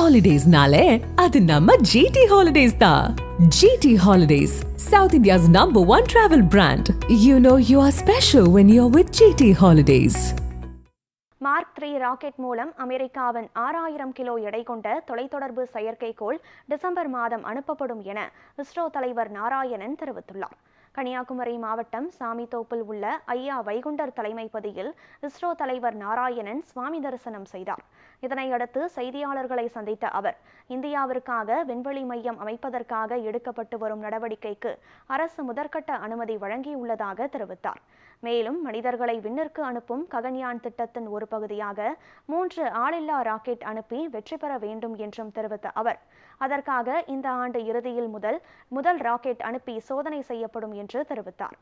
Holidays-nale, adu namma GT Holidays da. GT Holidays, South India's #1 travel brand. You know you are special when you're with GT Holidays. Mark 3 rocket மூலம் அமெரிக்காவின் 6000 kilo எடை கொண்ட தொலைத்தொடர்பு செயற்கைக்கோள் December மாதம் அனுப்பப்படும் என இஸ்ரோ தலைவர் நாராயணன் தெரிவித்துள்ளார். கன்னியாகுமரி மாவட்டம் சாமித்தோப்பில் உள்ள ஐயா வைகுண்டர் தலைமைப்பதியில் இஸ்ரோ தலைவர் நாராயணன் சுவாமி தரிசனம் செய்தார். இதனையடுத்து செய்தியாளர்களை சந்தித்த அவர், இந்தியாவிற்காக விண்வெளி மையம் அமைப்பதற்காக எடுக்கப்பட்டு வரும் நடவடிக்கைக்கு அரசு முதற்கட்ட அனுமதி வழங்கியுள்ளதாக தெரிவித்தார். மேலும் மனிதர்களை விண்ணிற்கு அனுப்பும் ககன்யான் திட்டத்தின் ஒரு பகுதியாக 3 ஆளில்லா ராக்கெட் அனுப்பி வெற்றி பெற வேண்டும் என்றும் தெரிவித்த அவர், அதற்காக இந்த ஆண்டு இறுதியில் முதல் ராக்கெட் அனுப்பி சோதனை செய்யப்படும் என்று தெரிவித்தார்.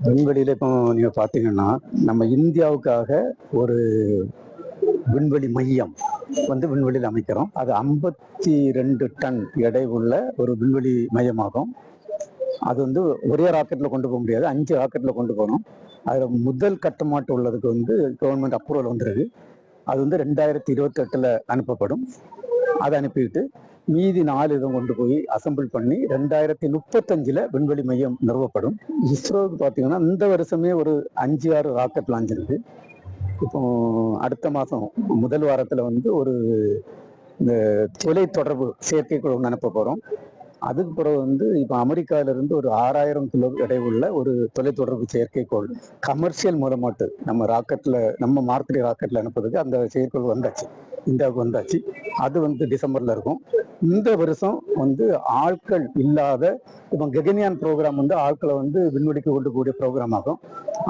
விண்வெளியில இப்போ நீங்க பாத்தீங்கன்னா நம்ம இந்தியாவுக்காக ஒரு விண்வெளி மையம் விண்வெளியில் அமைக்கிறோம். அது 52 டன் எடை உள்ள ஒரு விண்வெளி மையமாகும். அது ஒரே ராக்கெட்ல கொண்டு போக முடியாது, 5 ராக்கெட்ல கொண்டு போகணும். அதுல முதல் கட்டமாட்டு உள்ளதுக்கு கவர்மெண்ட் அப்ரூவல் வந்துருக்கு. அது 2028 அனுப்பப்படும். அதை அனுப்பிட்டு மீதி 4 இதை கொண்டு போய் அசம்பிள் பண்ணி 2035 விண்வெளி மையம் நிறுவப்படும். இஸ்ரோவுக்கு பார்த்தீங்கன்னா இந்த வருஷமே ஒரு 5-6 ராக்கெட் லான்ச் இருக்கு. இப்போ அடுத்த மாதம் முதல் வாரத்தில் ஒரு இந்த தொலை தொடர்பு செயற்கைக்கோள் ஒன்று அனுப்ப போகிறோம். அதுக்கு பிறகு இப்போ அமெரிக்காவிலிருந்து ஒரு 6000 கிலோ எடை உள்ள ஒரு தொலைத்தொடர்பு செயற்கைக்கோள் கமர்ஷியல் மூலமாட்டு நம்ம மார்க் 3 ராக்கெட்ல அனுப்புறதுக்கு அந்த செயற்கைக்கோள் வந்தாச்சு, இந்தியாவுக்கு வந்தாச்சு. அது டிசம்பர்ல இருக்கும். இந்த வருஷம் ஆட்கள் இல்லாத இப்போ ககன்யான் ப்ரோக்ராம் ஆட்களை விண்வெளிக்கு கொண்டு கூடிய ப்ரோக்ராம் ஆகும்.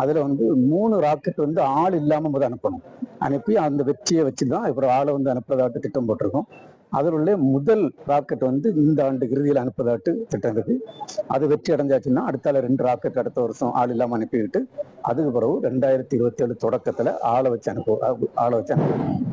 அதுல 3 ராக்கெட் ஆள் இல்லாம அனுப்பணும். அனுப்பி அந்த வெற்றியை வச்சுதான் அப்புறம் ஆளை அனுப்புறதாட்டு திட்டம் போட்டிருக்கோம். அதில் முதல் ராக்கெட் இந்த ஆண்டு இறுதியில் அனுப்புவதாட்டு திட்டம் இருக்கு. அது வெற்றி அடைஞ்சாச்சுன்னா அடுத்தால 2 ராக்கெட் அடுத்த வருஷம் ஆள் இல்லாமல் அனுப்பிவிட்டு அதுக்கு பிறகு 2027 தொடக்கத்துல ஆளை வச்சு அனுப்புவோம்.